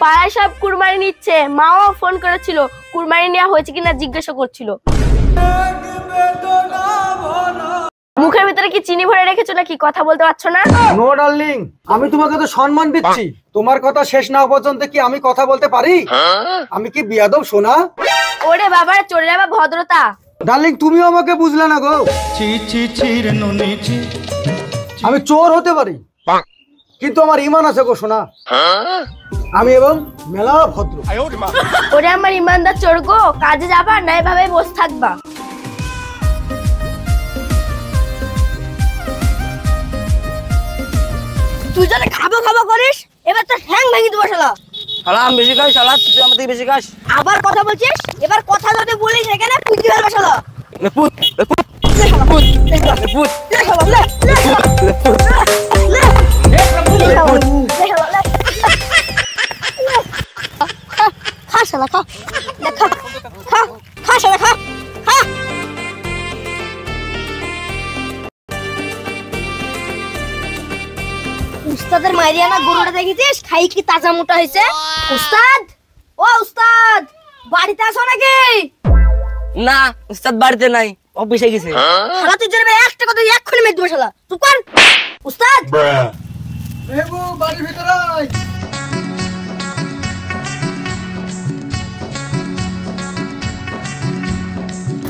পাড়ায় সব কুরবানি নিচ্ছে, মাও ফোন করেছিল, কুরবানি নেওয়া হয়েছে কিনা জিজ্ঞাসা করছিল। মুখের ভিতরে কি চিনি ভরে রেখেছো নাকি, কথা বলতে পারছো না? নো ডার্লিং, আমি তোমাকে তো সম্মান দিচ্ছি, তোমার কথা শেষ না পর্যন্ত কি আমি কথা বলতে পারি? আমি কি বিয়াদব সোনা? ওরে বাবা, চলে যাবে ভদ্রতা। ডার্লিং তুমিও আমাকে বুঝলে না গো। আমি চোর হতে পারি কিন্তু আমার ইমান আছে গো সোনা, আমি এবং মেলা ভদ্র। ওরে আমার ইমানদার চোর গো, কাজে যাবা না এভাবে বসে থাকবা? তুই যদি খাবো খাবো করিস, এবার তোর ঠ্যাং ভেঙে দেবো শালা। শালা আমি বেশি খাই, শালা তুই আমার থেকে বেশি খাস। আবার কথা বলছিস, এবার কথা যদি বলিস এখানে পুঁজি ফেলবে শালা। লেপুত লেপুত লে শালা, পুত লেপুত, লেপুত লে শালা, লে লে শালা, লেপুত লে লে শালা, লে শালা, লে। খা শালা, খা, লে খা, খা, খা শালা, খা, খা। উস্তাদের মাইরিয়ানা গরুটা দেখেছিস, খাই কি তাজা মোটা হয়েছে? উস্তাদ, ও উস্তাদ, বাড়িতে আসো নাকি? না, উস্তাদ বাড়িতে নাই, অফিসে গেছে। শালা তুই জন্য একটা কথা এক্ষুনি মেরে দেবো শালা, চুপ কর। উস্তাদ বেবু বাড়ির ভিতরে আয়।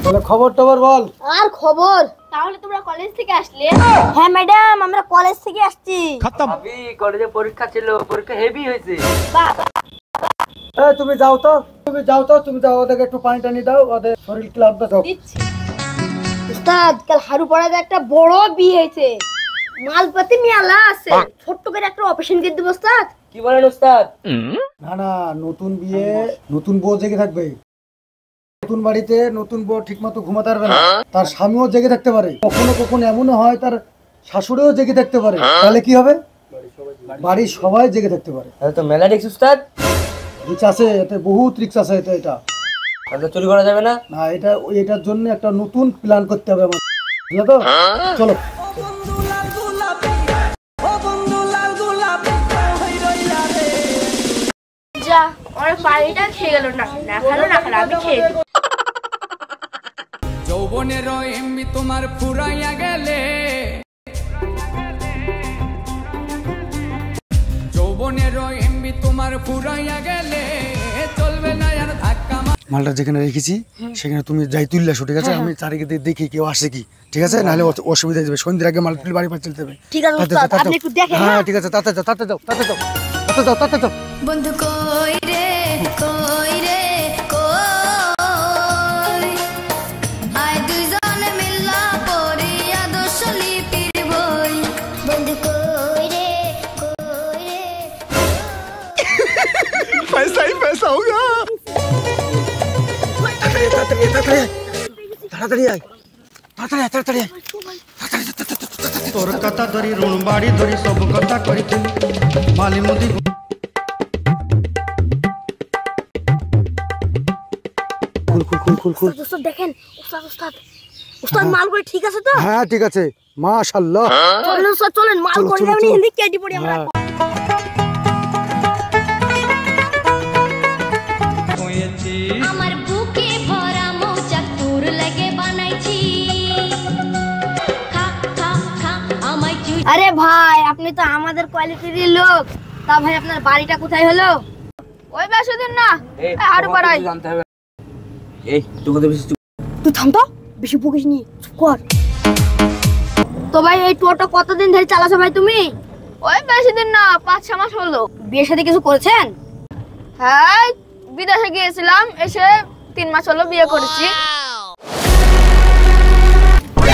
বলে খবর টবর বল। আর খবর? তাহলে তোমরা কলেজ থেকে আসলে? হ্যাঁ ম্যাডাম, আমরা কলেজ থেকে আসছি। ভাবি কলেজে পরীক্ষা ছিল, পরীক্ষা হেভি হয়েছে। তুমি যাও তো, তুমি যাও, ওদেরকে একটু পানি টানি দাও, ওদের শরীর ক্লাব দাও। উস্তাদ কাল হারু পাড়াতে একটা বড় বিয়ে হয়েছে, মালপাতি মেলা আছে, ছোট্ট করে একটা অপারেশন করে দেবো উস্তাদ। কি বলেন উস্তাদ? না না, নতুন বিয়ে, নতুন বউ জেগে থাকবে। নতুন বাড়িতে নতুন বউ ঠিক মতো ঘুমাতে পারবে না, তার স্বামীও জেগে থাকতে পারে, কখনো কখনো এমনও হয় তার শাশুড়িও জেগে থাকতে পারে। তাহলে কি হবে? বাড়ির সবাই জেগে থাকতে পারে। তাহলে তো মেলা রিস্ক উস্তাদ। রিক্স আছে এতে, বহুত রিক্স আছে এতে। এটা তাহলে চুরি করা যাবে না? না, এটার জন্য একটা নতুন প্ল্যান করতে হবে আমার, বুঝলে তো? চলো। যা, আমার পানিটা খেয়ে গেল, না না খেলো না খেলো, আমি খেয়ে দেবো। যৌবনের এমবি তোমার ফুরাইয়া গেলে, যৌবনের এমবি তোমার ফুরাইয়া গেলে চলবে না আর ধাক্কা। মালটা যেখানে রেখেছি সেখানে তুমি যাই তুললে আসো, ঠিক আছে? আমি চারিদিকে দেখি কেউ আসে কি, ঠিক আছে? নাহলে অসুবিধা হয়ে যাবে, সন্ধ্যের আগে মাল তুলে বাড়ি পা চলতে হবে। ঠিক আছে উস্তাদ, আপনি একটু দেখেন। হ্যাঁ ঠিক আছে, তাতে যাও, তাতে যাও, তাতে যাও, তাতে যাও, তাতে যাও। বন্ধু কই রে, কই রে, কই আয় দুইজনে মিল্লা পড়ি আদর্শ লিপির বই। বন্ধু কই রে, কই রে, पैसा ही पैसा होगा। তাড়াতাড়ি আয়, তাড়াতাড়ি আয়, তাড়াতাড়ি আয়। তোর কথা ধরি ঋণ বাড়ি ধরি সব কথা করিছি মালি মুদি। খুল। উস্তাদ দেখেন, উস্তাদ মাল করে ঠিক আছে তো? হ্যাঁ ঠিক আছে, মাশাআল্লাহ। চলেন উস্তাদ, চলেন, মাল করে যাবেন, হিন্দি কেটে পড়ি আমরা। আমার বুকে ভরা মৌচাক তোর লাগে বানাইছি। খা খা খা আমায় চুই। আরে ভাই, আপনি তো আমাদের কোয়ালিটির লোক, তা ভাই আপনার বাড়িটা কোথায় হলো? ওই বাসুদিন না, হারু পাড়ায়। জানতে হবে। এই তুই কথা বেশি তুই থাম তো, বেশি বকিস নি, চুপ কর। তো ভাই এই টোটো কতদিন ধরে চালাছো ভাই তুমি? ওই বেশি দিন না, 5-6 মাস হলো। বিয়ের সাথে কিছু করেছেন? হ্যাঁ, বিদেশে গিয়েছিলাম, এসে 3 মাস হলো বিয়ে করেছি।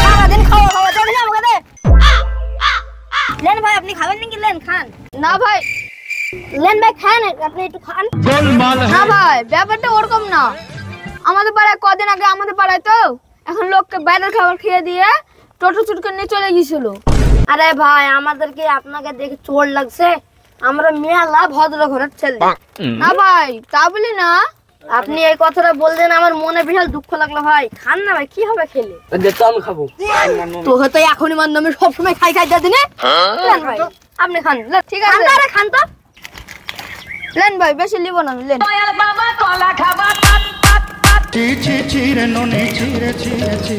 সারাদিন খাওয়া খাওয়া চলে না আমাকে। লেন ভাই, আপনি খাবেন নাকি? লেন খান। না ভাই, লেন ভাই খান, আপনি একটু খান। না ভাই, ব্যাপারটা ওরকম না। আমাদের পাড়ায় কদিন আগে আমাদের পাড়ায় তো এখন লোককে বাইরের খাবার খেয়ে দিয়ে টোটো চুটকে নিয়ে চলে গিয়েছিল। আরে ভাই, আমাদেরকে আপনাকে দেখে চোর লাগছে, আমরা মেলা ভদ্র ঘরের ছেলে। না ভাই, তা বলি না। আপনি এই কথাটা বললেন, আমার মনে বিশাল দুঃখ লাগলো ভাই। খান না ভাই, কি হবে খেলে? তো আমি খাবো। তো হয়তো এখনই মানলাম, সব সময় খাই খাই দিনে। ভাই আপনি খান, ঠিক আছে? খান তো। লেন ভাই বেশি লিব না লেন। ছি ছি ছি রে ননি ছি রে ছি রে ছি।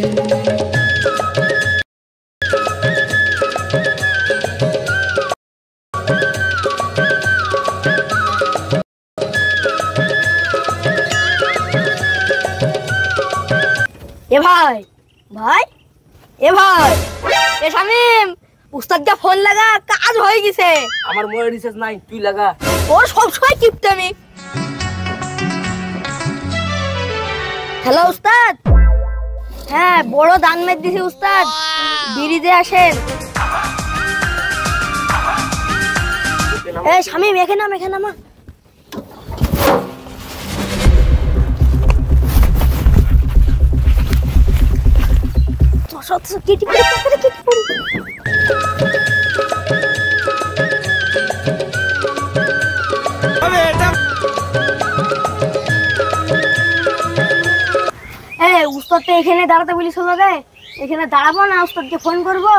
এ ভাই ভাই এ ভাই এ শামিম উস্তাদকে ফোন লাগা, কাজ হয়ে গেছে। আমার মোবাইল রিচার্জ নাই, তুই লাগা। ওর সবসময় কিপটামি। হ্যালো উস্তাদ। হ্যাঁ বড় দান মেদ দিছি উস্তাদ, বিরিজে আসেন। এই শামিম এখানে নাম, এখানে নামা। কেটে পড়ি, কেটে পড়ি। উস্তাদ তো এখানে দাঁড়াতে বলিস রে, এখানে দাঁড়াবো না, উস্তাদকে ফোন করবো।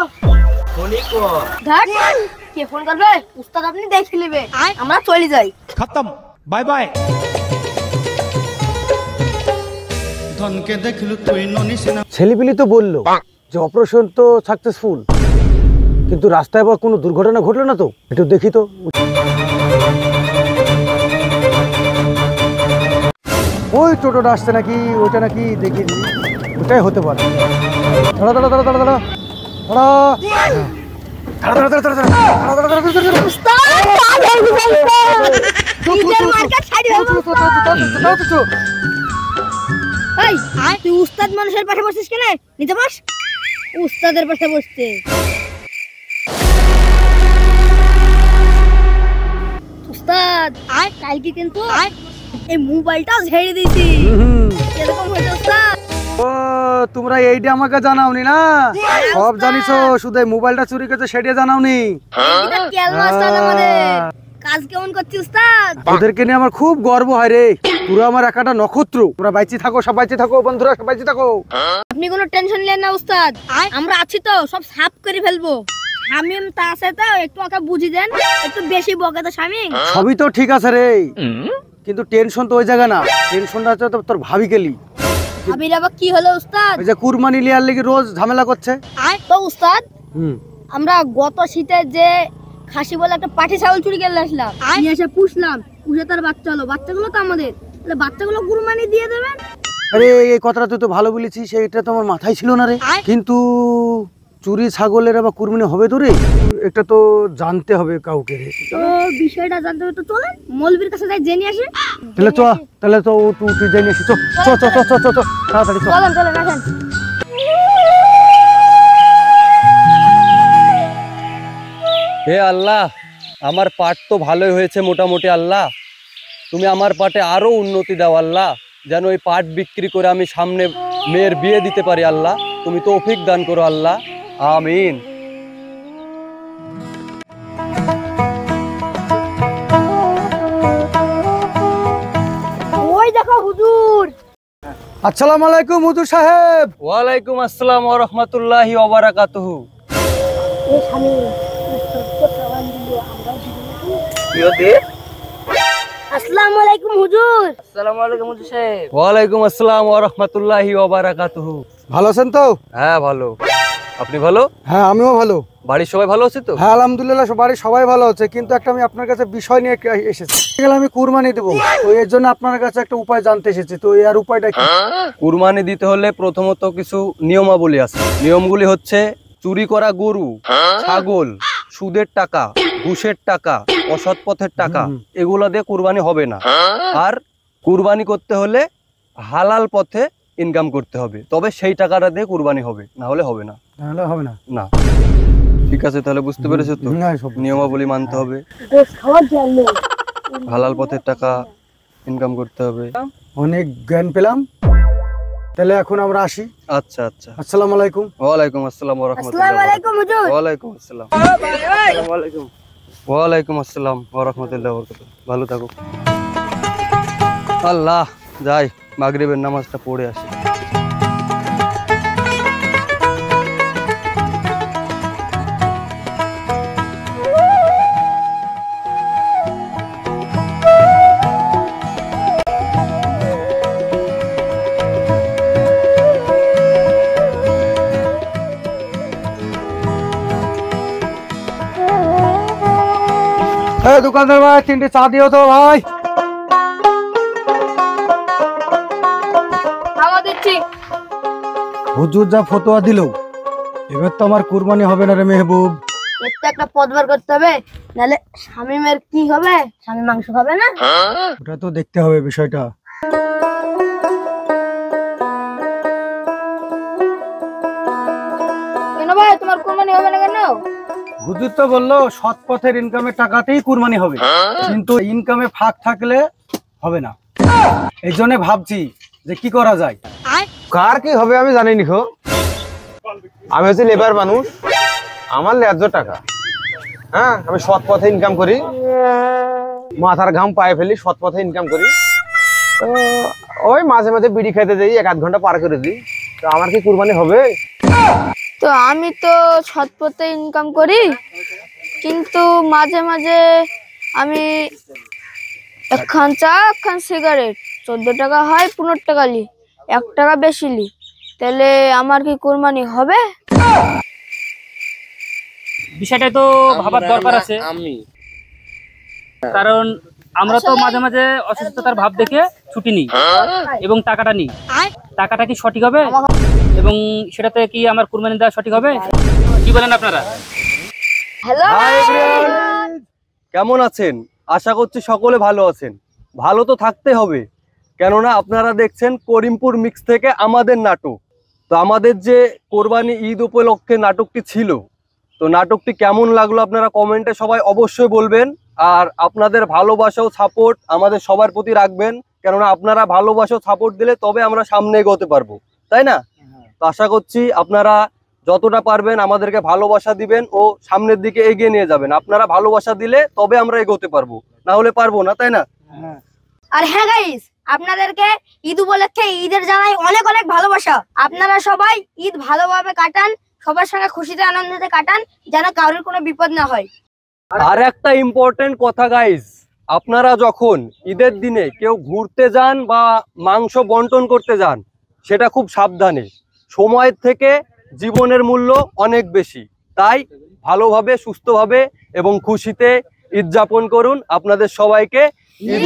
কে ফোন করবে? উস্তাদ আপনি দেখে নেবে, আমরা চলে যাই। খতম, বাই বাই। ধনকে দেখলু তুই ননি সিনা। ছেলেপিলি তো বললো যে অপারেশন তো সাকসেসফুল, কিন্তু রাস্তায় আবার কোনো দুর্ঘটনা ঘটলো না তো? একটু দেখি তো। ওই টোটোটা আসছে নাকি, ওইটা নাকি দেখি, ওটাই হতে পারে। দাঁড়া দাঁড়া দাঁড়া দাঁড়া দাঁড়া তুই উস্তাদ মানুষের পাশে বসছিস কেন? নিতে পাস উস্তাদের পাশে বসতে। উস্তাদ কালকে কিন্তু এই মোবাইলটা ঝেড়ে দিয়েছি। এরকম হয়েছে উস্তাদ? ও তোমরা এইটা আমাকে জানাওনি না? সব জানিছো, শুধু মোবাইলটা চুরি করেছে সেটা জানাওনি। কাজ কেমন করছি উস্তাদ? ওদেরকে নিয়ে আমার খুব গর্ব হয় রে, পুরো আমার একাটা নক্ষত্র। তোমরা বাইচে থাকো, সব বাইচে থাকো, বন্ধুরা সব বাইচে থাকো। আপনি কোনো টেনশন নেন না উস্তাদ, আমরা আছি তো, সব সাফ করে ফেলবো। শামিম তা আছে তো, একটু ওকে বুঝি দেন, একটু বেশি বকে তো শামিম। সবই তো ঠিক আছে রে, কিন্তু টেনশন তো ওই জায়গা না, টেনশনটা হচ্ছে তোর ভাবি গেলি। ভাবির আবার কি হলো উস্তাদ? ওই যে কুরবানি লিয়ার লাগি রোজ ঝামেলা করছে। তো উস্তাদ আমরা গত শীতে যে খাসি বলে একটা পাঠি ছাগল চুরি করে আসলাম, নিয়ে এসে পুষলাম, পুষে তার বাচ্চা হলো, বাচ্চাগুলো তো আমাদের, তাহলে বাচ্চাগুলো কুরবানি দিয়ে দেবেন। আরে এই কথাটা তুই তো ভালো বলেছিস, এটা তো আমার মাথায় ছিল না রে। কিন্তু চুরি ছাগলের আবার কুরবানি হবে তো রে, এটা তো জানতে হবে কাউকে রে। তো বিষয়টা জানতে হবে তো চলেন মৌলবীর কাছে যাই জেনে আসি। তাহলে চ, তাহলে তো তুই জেনে আসি, চ চ চ চ চ চ তাড়াতাড়ি চ। চলেন চলেন আসেন। হে আল্লাহ, আমার পাট তো ভালোই হয়েছে মোটামুটি। আল্লাহ তুমি আমার পাটে আরো উন্নতি দাও আল্লাহ, যেন এই পাট বিক্রি করে আমি সামনে মেয়ের বিয়ে দিতে পারি। আল্লাহ তুমি তৌফিক দান করো আল্লাহ, আমিন। ওই দেখো হুজুর। আসসালামু আলাইকুম হুজুর সাহেব। ওয়ালাইকুম আসসালাম ওয়া রাহমাতুল্লাহি ওয়া বারাকাতুহু। এই শামিম আসসালামু আলাইকুম হুজুর। আসসালামু আলাইকুম হুজুর সাহেব। ওয়ালাইকুম আসসালাম ওয়া রাহমাতুল্লাহি ওয়া বারাকাতুহু। ভালো আছেন তো? হ্যাঁ ভালো, আপনি ভালো? হ্যাঁ আমিও ভালো। বাড়ির সবাই ভালো আছে তো? হ্যাঁ আলহামদুলিল্লাহ, বাড়ির সবাই ভালো আছে। কিন্তু একটা আমি আপনার কাছে বিষয় নিয়ে এসেছি। আমি কুরবানি দেবো, তো এর জন্য আপনার কাছে একটা উপায় জানতে এসেছি। তো এর উপায়টা কি? কুরবানি দিতে হলে প্রথমত কিছু নিয়মাবলী আছে। নিয়মগুলি হচ্ছে চুরি করা গরু, ছাগল, সুদের টাকা, ঘুষের টাকা, অসৎ পথের টাকা, এগুলো দিয়ে কুরবানি হবে না। আর কুরবানি করতে হলে হালাল পথে ইনকাম করতে হবে, তবে সেই টাকাটা দিয়ে কুরবানি হবে, না হলে হবে না। তাহলে হবে না? না। ঠিক আছে, তাহলে বুঝতে পেরেছো তো? নিয়মাবলী মানতে হবে, হালাল পথের টাকা ইনকাম করতে হবে। অনেক জ্ঞান পেলাম, তাহলে এখন আমরা আসি। আচ্ছা আচ্ছা, আসসালামু আলাইকুম। ওয়ালাইকুম আসসালাম ওয়া রাহমাতুল্লাহি। আসসালামু আলাইকুম হুজুর। ওয়ালাইকুম আসসালাম। আসসালামু আলাইকুম। ওয়ালাইকুম আসসালাম ওয়া রাহমাতুল্লাহি ওয়া বারাকাতুহু। ভালো থাকো। আল্লাহ, যাই মাগরিবের নামাজটা পড়ে আসি। এই দোকানদার ভাই 3টে চা দিও তো ভাই। খাওয়া দিচ্ছি। হুজুর যা ফতোয়া দিল, এবার তো আমার কুরবানি হবে না রে মেহবুব। এর তো একটা পদ বার করতে হবে, নাহলে শামিমের কি হবে? শামিম মাংস খাবে না। ওটা তো দেখতে হবে বিষয়টা। কেন ভাই, তোমার কুরবানি হবে না কেন? হুজুর তো বললো সৎ পথের ইনকামের টাকাতেই কুরবানি হবে, কিন্তু ইনকামে ফাঁক থাকলে হবে না। এই জন্য ভাবছি যে কি করা যায়। কার কি হবে আমি জানি নি খো। আমি হচ্ছে লেবার মানুষ, আমার ন্যায্য টাকা। হ্যাঁ, আমি সৎ পথে ইনকাম করি, মাথার ঘাম পায়ে ফেলি, সৎ পথে ইনকাম করি। তো ওই মাঝে মাঝে বিড়ি খেতে দিই, 1-8 ঘন্টা পার করে দিই। তো আমার কি কুরবানি হবে? তো আমি তো সৎ পথে ইনকাম করি, কিন্তু মাঝে মাঝে আমি একখান চা একখান সিগারেট 14 টাকা হয়, 15 টাকা লি, 1 টাকা বেশি লি, তাহলে আমার কি কুরবানি হবে? বিষয়টা তো ভাবার দরকার আছে, কারণ আমরা তো মাঝে মাঝে অসুস্থতার ভাব দেখে ছুটি নিই এবং টাকাটা নিই। টাকাটা কি সঠিক হবে এবং সেটাতে কি আমার কুরবানি দেওয়া সঠিক হবে? কি বলেন আপনারা? হ্যালো, হাই এভরিওয়ান, কেমন আছেন? আশা করছি সকলে ভালো আছেন। ভালো তো থাকতে হবে, কেননা আপনারা দেখছেন করিমপুর মিক্স থেকে আমাদের নাটক। তো আমাদের যে কোরবানি ঈদ উপলক্ষে নাটকটি ছিল, তো নাটকটি কেমন লাগলো আপনারা কমেন্টে সবাই অবশ্যই বলবেন। আর আপনাদের ভালোবাসা ও সাপোর্ট আমাদের সবার প্রতি রাখবেন, কেননা আপনারা ভালোবাসা ও সাপোর্ট দিলে তবে আমরা সামনে এগোতে পারবো, তাই না? তো আশা করছি আপনারা যতটা পারবেন আমাদেরকে ভালোবাসা দিবেন ও সামনের দিকে এগিয়ে নিয়ে যাবেন। আপনারা ভালোবাসা দিলে তবে আমরা এগোতে পারবো, না হলে পারবো না, তাই না? আর হ্যাঁ গাইস, আপনাদেরকে ঈদ উপলক্ষে ঈদের জানাই অনেক অনেক ভালোবাসা। আপনারা সবাই ঈদ ভালোভাবে কাটান, সবার সঙ্গে খুশিতে আনন্দতে কাটান, যেন কারোর কোনো বিপদ না হয়। আর একটা ইম্পর্টেন্ট কথা গাইস, আপনারা যখন ঈদের দিনে কেউ ঘুরতে যান বা মাংস বন্টন করতে যান, সেটা খুব সাবধানে। সময়ের থেকে জীবনের মূল্য অনেক বেশি, তাই ভালোভাবে সুস্থভাবে এবং খুশিতে ঈদ যাপন করুন। আপনাদের সবাইকে ঈদ